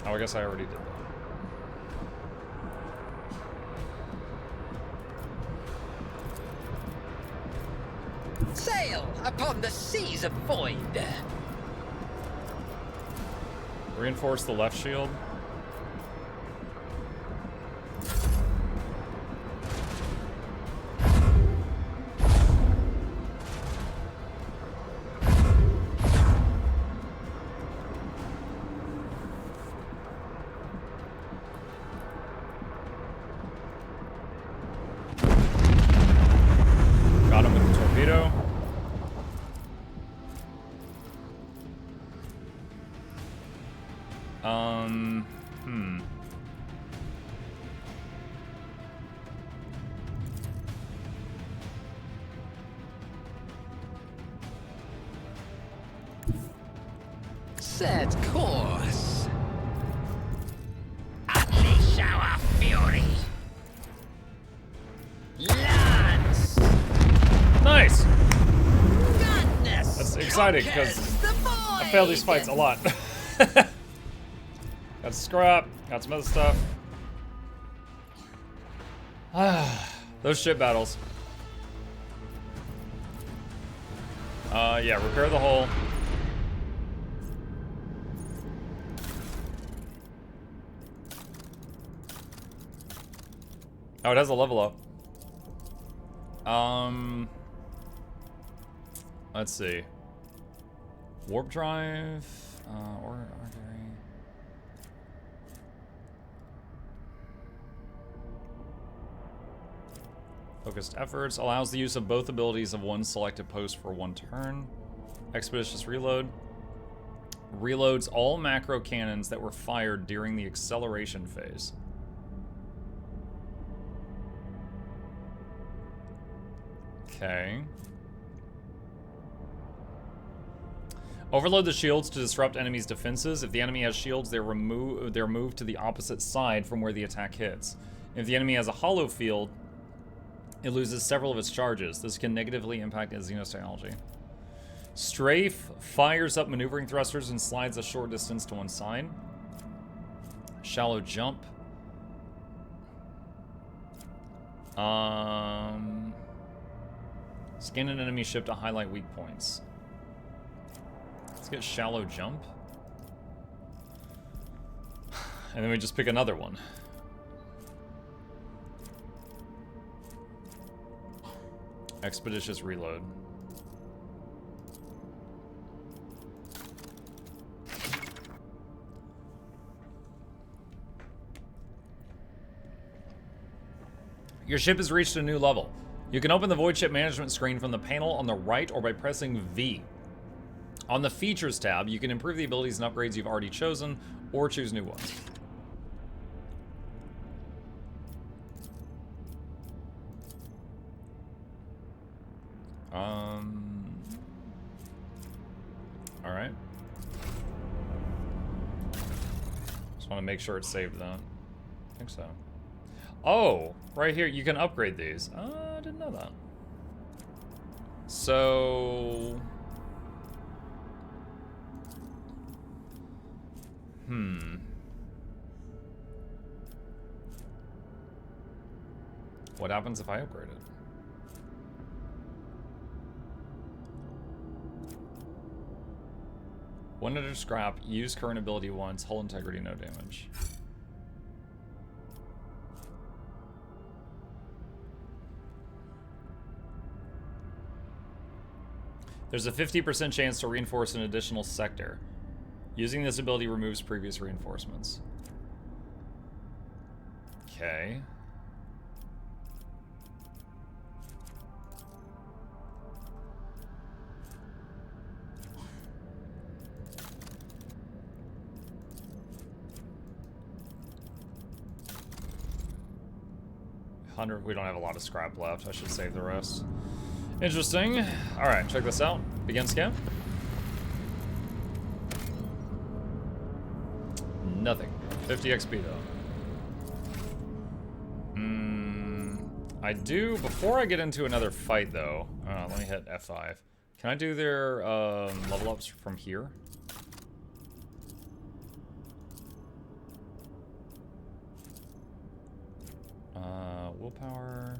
Oh, I guess I already did that. Sail upon the seas of void. Reinforce the left shield. Got him with the torpedo. Set course. Unleash our fury. Lance. Nice! Madness. That's exciting, because I fail these fights a lot. Got scrap, got some other stuff. Those ship battles. Yeah, repair the hull. Oh, it has a level up. Let's see. Warp drive, or artery. Focused efforts allows the use of both abilities of one selected post for one turn. Expeditious reload reloads all macro cannons that were fired during the acceleration phase. Okay. Overload the shields to disrupt enemies' defenses. If the enemy has shields, they're moved to the opposite side from where the attack hits. If the enemy has a hollow field, it loses several of its charges. This can negatively impact Xenos technology. Strafe fires up maneuvering thrusters and slides a short distance to one side. Shallow jump. Scan an enemy ship to highlight weak points. Let's get shallow jump. And then we just pick another one. Expeditious reload. Your ship has reached a new level. You can open the Void Ship Management screen from the panel on the right or by pressing V. On the Features tab, you can improve the abilities and upgrades you've already chosen, or choose new ones. Alright. Just want to make sure it's saved though. I think so. Oh, right here, you can upgrade these. I didn't know that. So... What happens if I upgrade it? One under scrap, use current ability once, hull integrity no damage. There's a 50% chance to reinforce an additional sector. Using this ability removes previous reinforcements. Okay. We don't have a lot of scrap left. I should save the rest. Interesting. Alright, check this out. Begin scan. Nothing. 50 XP though. I do, before I get into another fight though, let me hit F5. Can I do their level ups from here? Willpower.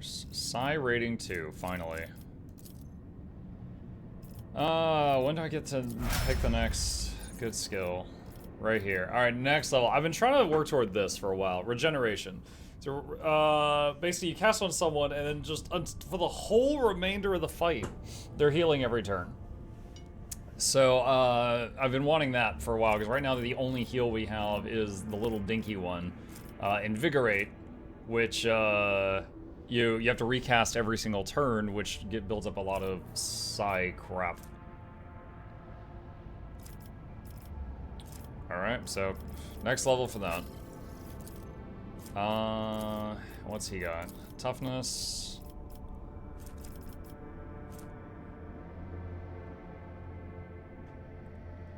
Psi rating 2, finally. When do I get to pick the next good skill? Right here. Alright, next level. I've been trying to work toward this for a while. Regeneration. So, basically you cast on someone and then just for the whole remainder of the fight, they're healing every turn. So, I've been wanting that for a while, because right now the only heal we have is the little dinky one, Invigorate, which, you have to recast every single turn, which builds up a lot of psi crap. Alright, so, next level for that. What's he got? Toughness.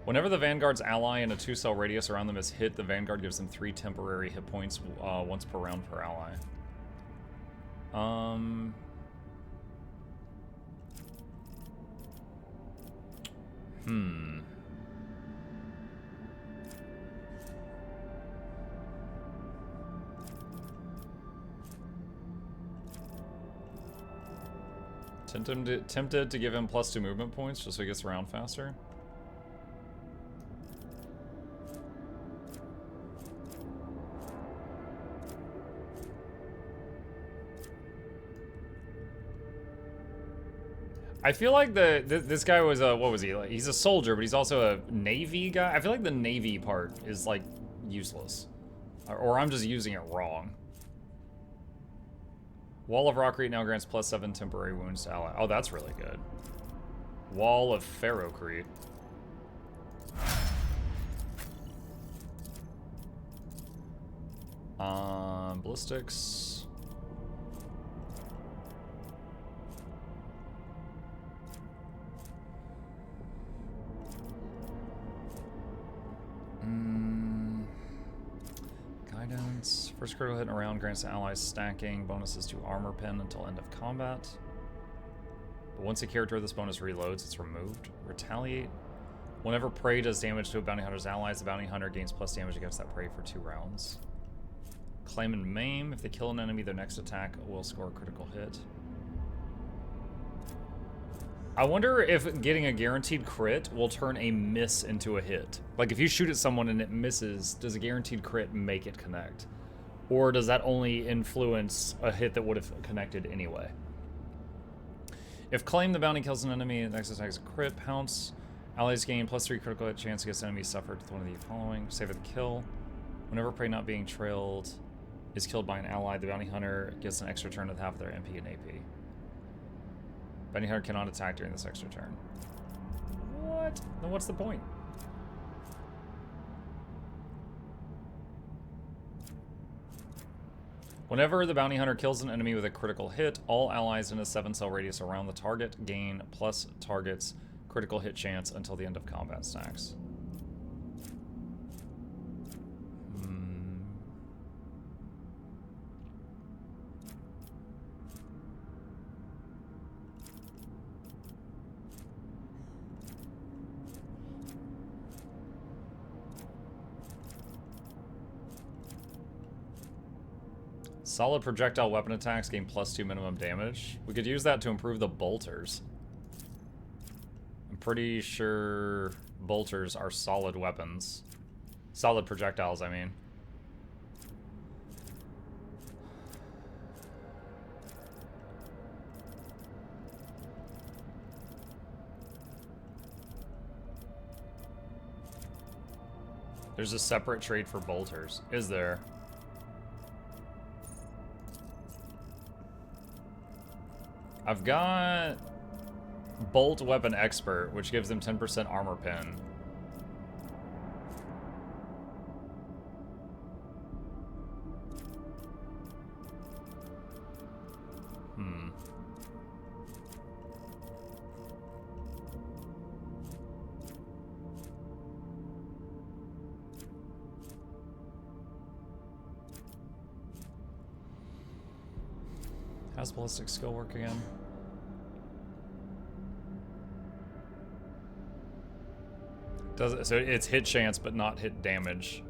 Whenever the Vanguard's ally in a 2-cell radius around them is hit, the Vanguard gives them 3 temporary hit points once per round per ally. Tempted to give him +2 movement points just so he gets around faster. I feel like this guy was a, what was he? Like, he's a soldier, but he's also a Navy guy. I feel like the Navy part is, like, useless. Or I'm just using it wrong. Wall of Rockcrete now grants +7 temporary wounds to ally. Oh, that's really good. Wall of Ferrocrete. Ballistics. Guidance. First critical hit in a round grants to allies stacking bonuses to armor pen until end of combat. But once a character with this bonus reloads, it's removed. Retaliate. Whenever prey does damage to a bounty hunter's allies, the bounty hunter gains plus damage against that prey for 2 rounds. Claim and maim. If they kill an enemy, their next attack will score a critical hit. I wonder if getting a guaranteed crit will turn a miss into a hit. Like, if you shoot at someone and it misses, does a guaranteed crit make it connect? Or does that only influence a hit that would have connected anyway? If claim the bounty kills an enemy, the next attack is a crit. Pounce. Allies gain +3 critical hit chance against enemies suffered with one of the following. Save the kill. Whenever prey not being trailed is killed by an ally, the bounty hunter gets an extra turn with half of their MP and AP. Bounty hunter cannot attack during this extra turn. What? Then what's the point? Whenever the bounty hunter kills an enemy with a critical hit, all allies in a 7-cell radius around the target gain plus target's critical hit chance until the end of combat stacks. Solid projectile weapon attacks gain +2 minimum damage. We could use that to improve the bolters. I'm pretty sure bolters are solid weapons. Solid projectiles, I mean. There's a separate trait for bolters. Is there? I've got Bolt Weapon Expert, which gives them 10% armor pen. How's ballistic skill work again? So it's hit chance, but not hit damage.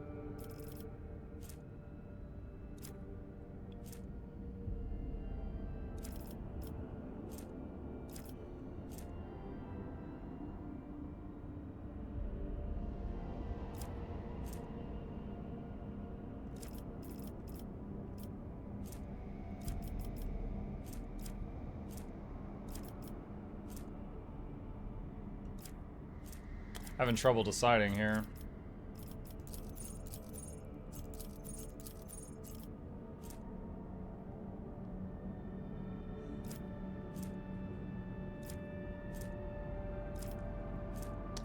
Having trouble deciding here.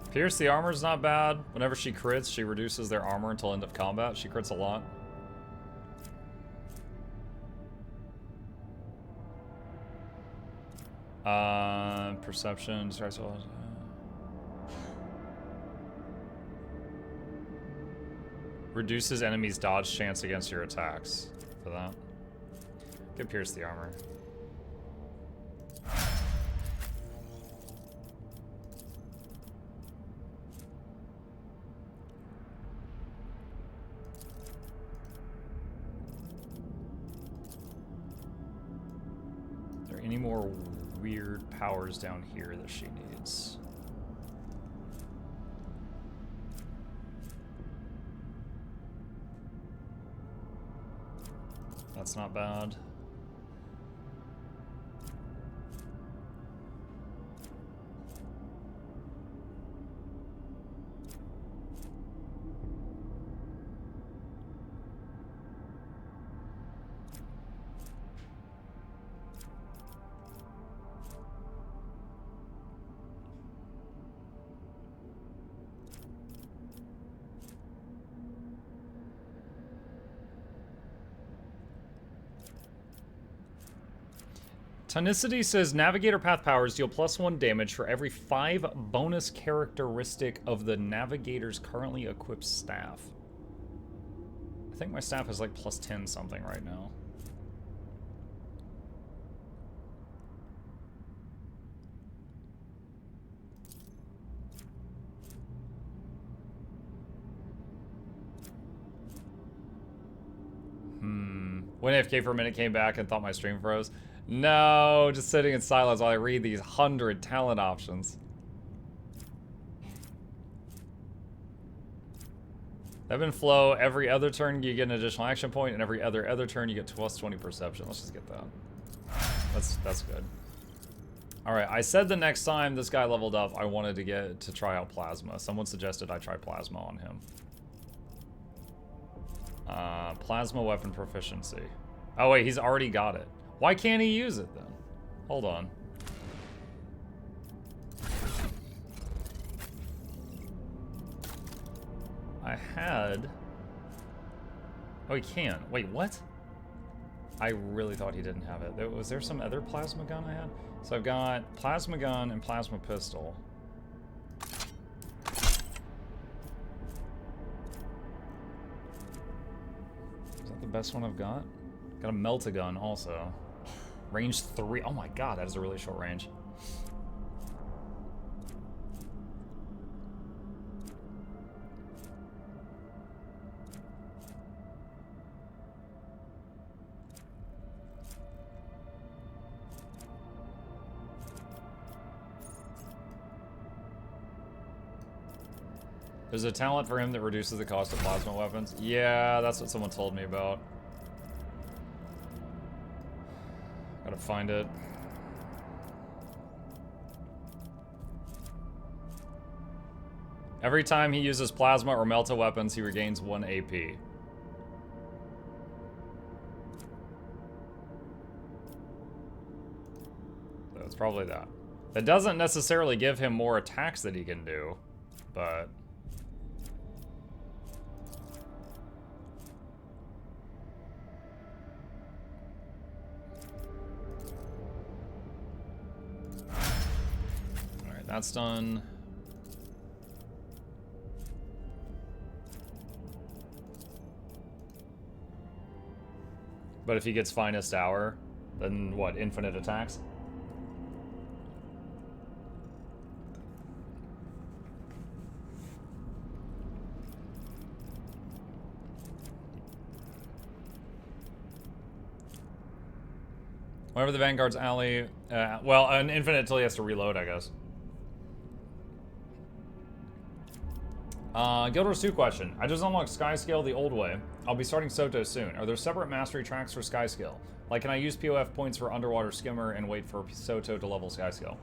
Pierce the armor's not bad. Whenever she crits, she reduces their armor until end of combat. She crits a lot. Perception, strikes. Reduces enemies' dodge chance against your attacks. For that. Get pierce the armor. Are there any more weird powers down here that she needs? That's not bad. Tonicity says, Navigator Path powers deal +1 damage for every 5 bonus characteristic of the Navigator's currently equipped staff. I think my staff is like +10 something right now. Went AFK for a minute, came back and thought my stream froze. No, just sitting in silence while I read these 100 talent options. Ebb and flow, every other turn you get an additional action point, and every other turn you get +20 perception. Let's just get that. That's good. Alright, I said the next time this guy leveled up, I wanted to try out Plasma. Someone suggested I try Plasma on him. Plasma weapon proficiency. Oh wait, he's already got it. Why can't he use it then? Hold on. I had... Oh, he can. Wait, what? I really thought he didn't have it. Was there some other plasma gun I had? So I've got plasma gun and plasma pistol. Is that the best one I've got? Got a melt-a-gun also. Range 3. Oh my god, that is a really short range. There's a talent for him that reduces the cost of plasma weapons. Yeah, that's what someone told me about. Gotta find it. Every time he uses plasma or melta weapons, he regains 1 AP. So it's probably that. That doesn't necessarily give him more attacks that he can do, but... That's done. But if he gets Finest Hour, then what, infinite attacks? Whenever the Vanguard's ally... well, an infinite until he has to reload, I guess. Guild Wars 2 question. I just unlocked Skyscale the old way. I'll be starting Soto soon. Are there separate mastery tracks for Skyscale? Like, can I use POF points for Underwater Skimmer and wait for Soto to level Skyscale?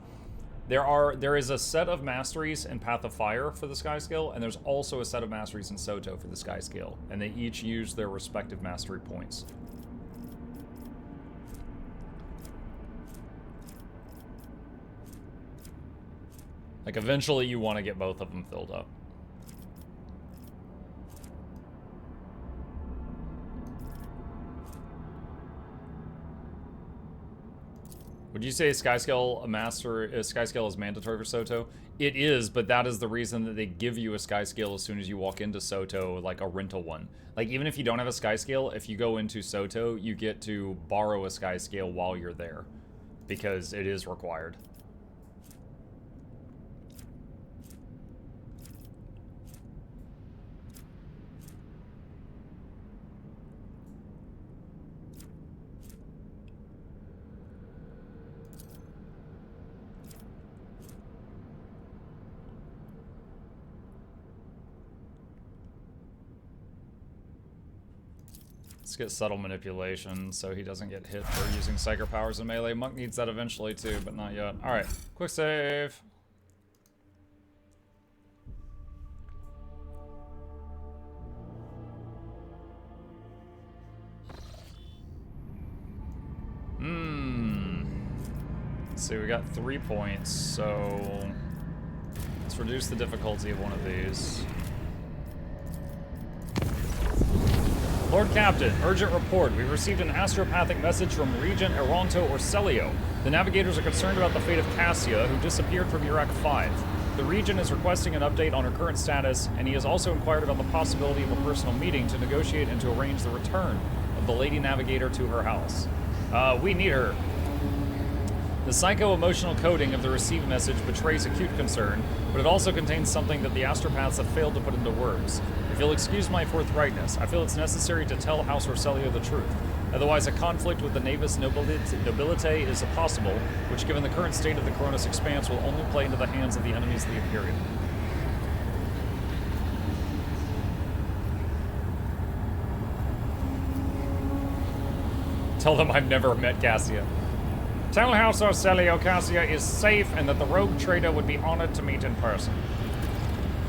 There is a set of masteries in Path of Fire for the Skyscale, and there's also a set of masteries in Soto for the Skyscale, and they each use their respective mastery points. Like, eventually you want to get both of them filled up. Would you say Skyscale is mandatory for Soto? It is, but that is the reason that they give you a Skyscale as soon as you walk into Soto, like a rental one. Like, even if you don't have a Skyscale, if you go into Soto, you get to borrow a Skyscale while you're there, because it is required. Let's get subtle manipulation so he doesn't get hit for using Psyker powers in melee. Monk needs that eventually too, but not yet. Alright, quick save. Let's see, we got 3 points, so let's reduce the difficulty of one of these. Lord Captain, urgent report. We've received an astropathic message from Regent Eronto Orselio. The navigators are concerned about the fate of Cassia, who disappeared from Urak 5. The Regent is requesting an update on her current status, and he has also inquired about the possibility of a personal meeting to negotiate and to arrange the return of the Lady Navigator to her house. We need her. The psycho-emotional coding of the received message betrays acute concern, but it also contains something that the astropaths have failed to put into words. If you'll excuse my forthrightness, I feel it's necessary to tell House Orselio the truth. Otherwise, a conflict with the Navis Nobilite is possible, which, given the current state of the Coronis Expanse, will only play into the hands of the enemies of the Imperium. Tell them I've never met Cassia. Tell House Orselio Cassia is safe and that the rogue trader would be honored to meet in person.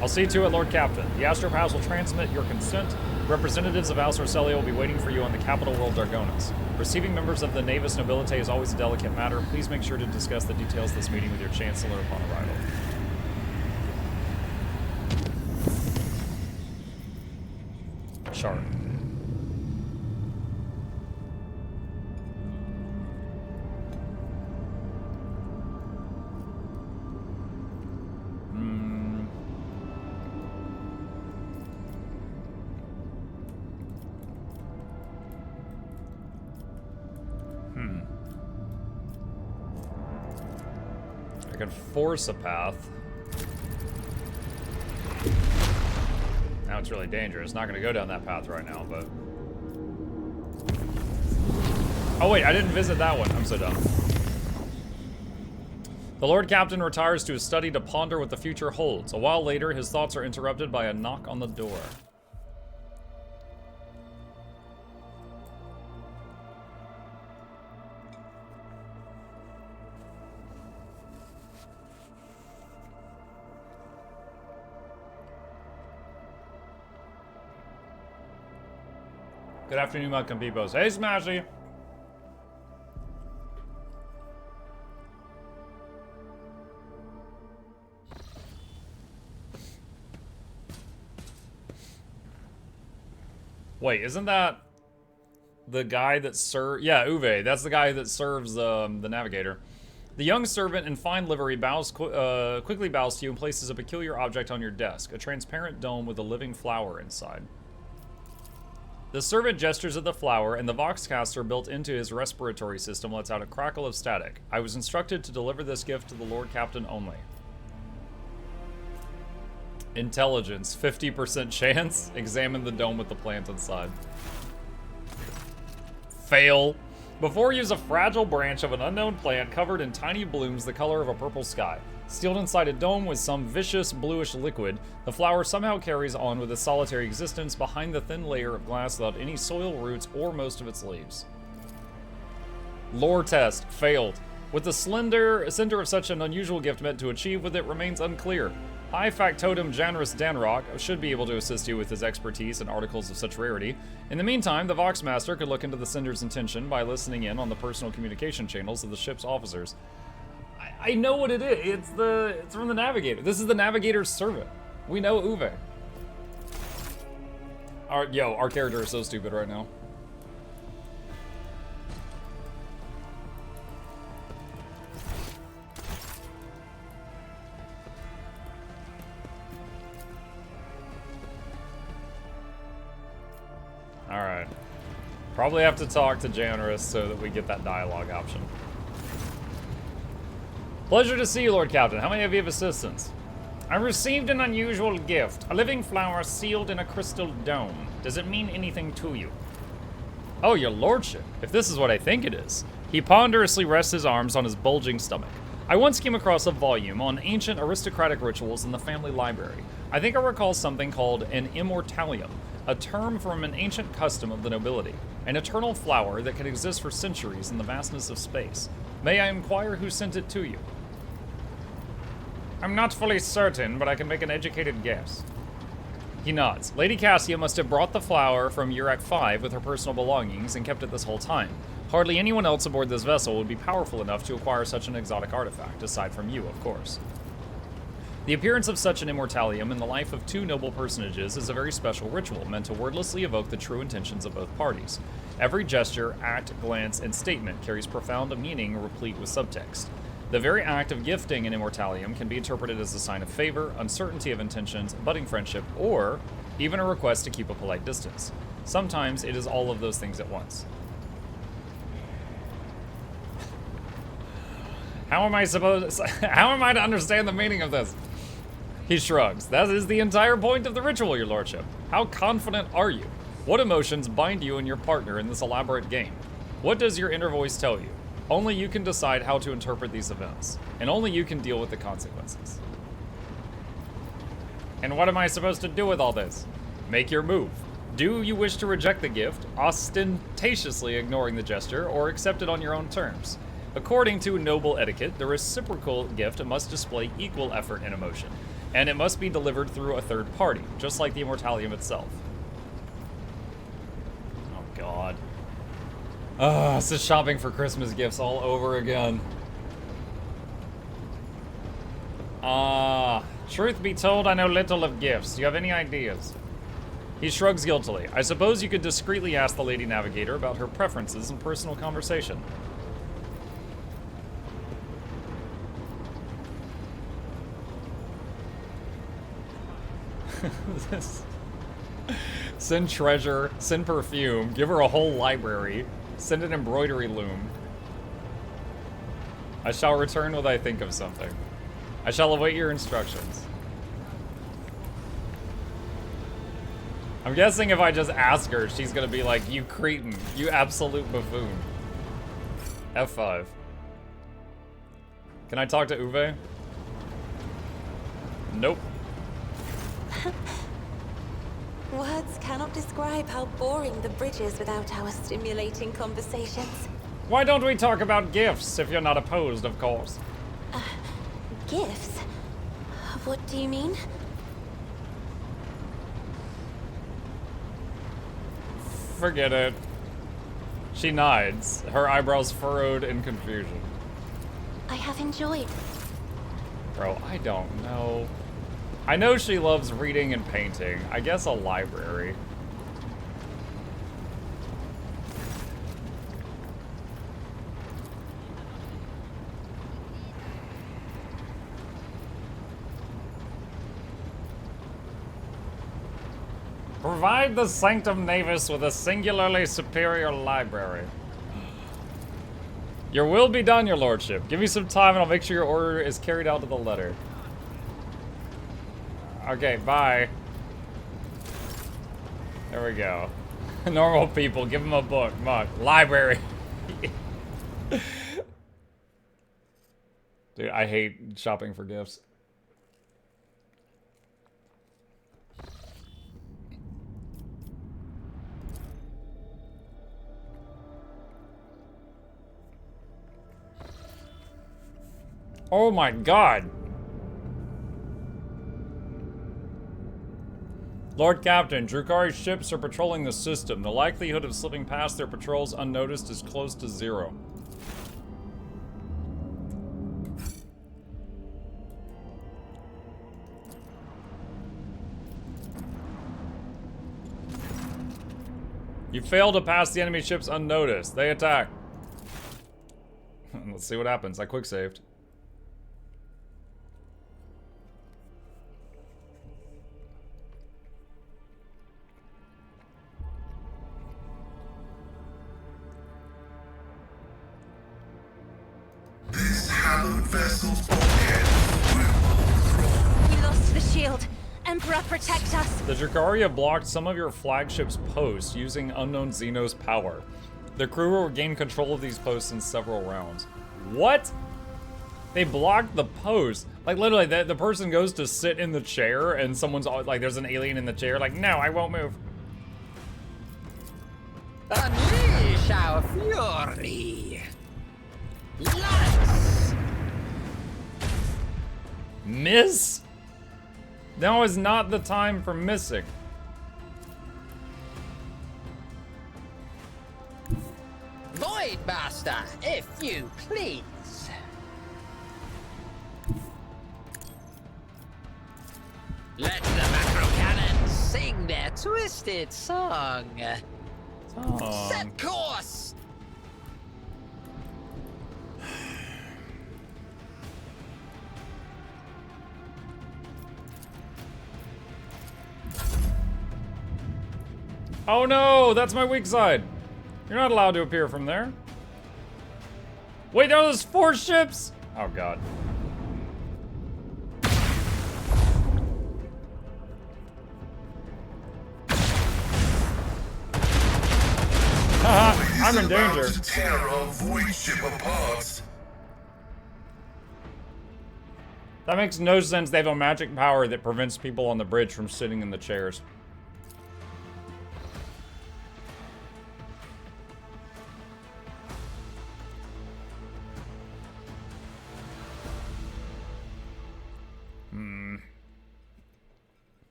I'll see to it, Lord Captain. The Astropaths will transmit your consent. Representatives of House Orselio will be waiting for you on the capital world Dargonis. Receiving members of the Navis Nobilite is always a delicate matter. Please make sure to discuss the details of this meeting with your Chancellor upon arrival. Sure. I can force a path. Now it's really dangerous. Not going to go down that path right now, but... Oh wait, I didn't visit that one. I'm so dumb. The Lord Captain retires to his study to ponder what the future holds. A while later, his thoughts are interrupted by a knock on the door. Good afternoon, Malcolm Peepos. Hey, Smashy! Wait, isn't that the guy that yeah, Uwe. That's the guy that serves the navigator. The young servant in fine livery quickly bows to you and places a peculiar object on your desk, a transparent dome with a living flower inside. The servant gestures at the flower, and the Voxcaster built into his respiratory system lets out a crackle of static. I was instructed to deliver this gift to the Lord Captain only. Intelligence, 50% chance. Examine the dome with the plant inside. Fail. Before, use a fragile branch of an unknown plant covered in tiny blooms the color of a purple sky. Sealed inside a dome with some vicious bluish liquid, the flower somehow carries on with a solitary existence behind the thin layer of glass without any soil roots or most of its leaves. Lore test failed. What the slender center of such an unusual gift meant to achieve with it remains unclear. High Factotum Janrus Danrock should be able to assist you with his expertise in articles of such rarity. In the meantime, the Voxmaster could look into the sender's intention by listening in on the personal communication channels of the ship's officers. I know what it is. It's from the Navigator. This is the Navigator's servant. We know Uwe. Our character is so stupid right now. Alright. Probably have to talk to Janrus so that we get that dialogue option. Pleasure to see you, Lord Captain. How may I be of assistance? I received an unusual gift. A living flower sealed in a crystal dome. Does it mean anything to you? Oh, your lordship. If this is what I think it is. He ponderously rests his arms on his bulging stomach. I once came across a volume on ancient aristocratic rituals in the family library. I think I recall something called an immortalium, a term from an ancient custom of the nobility, an eternal flower that can exist for centuries in the vastness of space. May I inquire who sent it to you? I'm not fully certain, but I can make an educated guess. He nods. Lady Cassia must have brought the flower from Urak 5 with her personal belongings and kept it this whole time. Hardly anyone else aboard this vessel would be powerful enough to acquire such an exotic artifact, aside from you, of course. The appearance of such an immortalium in the life of two noble personages is a very special ritual meant to wordlessly evoke the true intentions of both parties. Every gesture, act, glance, and statement carries profound meaning replete with subtext. The very act of gifting an immortalium can be interpreted as a sign of favor, uncertainty of intentions, budding friendship, or even a request to keep a polite distance. Sometimes it is all of those things at once. How am I to understand the meaning of this? He shrugs. That is the entire point of the ritual, your lordship. How confident are you? What emotions bind you and your partner in this elaborate game? What does your inner voice tell you? Only you can decide how to interpret these events, and only you can deal with the consequences. And what am I supposed to do with all this? Make your move. Do you wish to reject the gift, ostentatiously ignoring the gesture, or accept it on your own terms? According to noble etiquette, the reciprocal gift must display equal effort and emotion, and it must be delivered through a third party, just like the immortalium itself. Oh god. It's just shopping for Christmas gifts all over again. Truth be told, I know little of gifts. Do you have any ideas? He shrugs guiltily. I suppose you could discreetly ask the Lady Navigator about her preferences in personal conversation. Send treasure, send perfume, give her a whole library, send an embroidery loom. I shall return when I think of something. I shall await your instructions. I'm guessing if I just ask her, she's gonna be like, you cretin, you absolute buffoon. F5. Can I talk to Uwe? Nope. Words cannot describe how boring the bridge is without our stimulating conversations. Why don't we talk about gifts, if you're not opposed, of course? Gifts? What do you mean? Forget it. She nods, her eyebrows furrowed in confusion. I have enjoyed. Bro, I don't know. I know she loves reading and painting. I guess a library. Provide the Sanctum Navis with a singularly superior library. Your will be done, your lordship. Give me some time and I'll make sure your order is carried out to the letter. Okay, bye. There we go. Normal people, give them a book. Library. Dude, I hate shopping for gifts. Oh my god. Lord Captain, Drukari's ships are patrolling the system. The likelihood of slipping past their patrols unnoticed is close to 0. You fail to pass the enemy ships unnoticed. They attack. Let's see what happens. I quick saved. This hallowed vessel's bulkhead will We lost the shield. Emperor, protect us. The Drukari have blocked some of your flagship's posts using unknown Xeno's power. The crew will regain control of these posts in several rounds. What? They blocked the post. Like, literally, the person goes to sit in the chair and someone's like, there's an alien in the chair. Like, no, I won't move. Unleash our fury. Lance. Miss? Now is not the time for missing. Void Master, if you please. Let the macro cannons sing their twisted song. Set course. Oh no, that's my weak side. You're not allowed to appear from there. Wait, no, there's 4 ships? Oh god. Haha, I'm in danger. to tear our void ship apart. That makes no sense. They have a magic power that prevents people on the bridge from sitting in the chairs.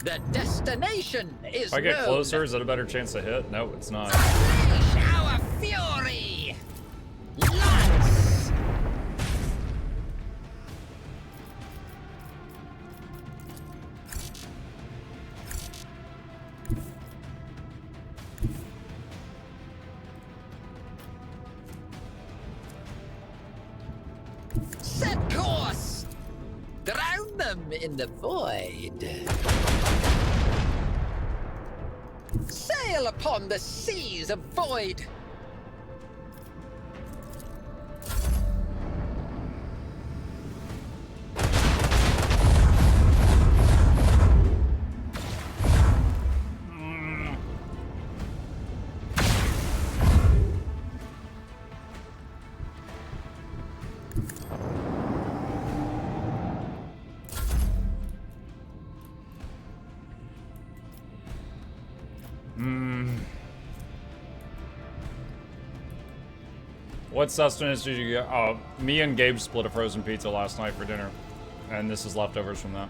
The destination is If I get known. closer, is that a better chance to hit? No, it's not. Unleash our fury. Lance. Set course. Drown them in the void. Sail upon the seas of void. What sustenance did you get? Oh, me and Gabe split a frozen pizza last night for dinner. And this is leftovers from that.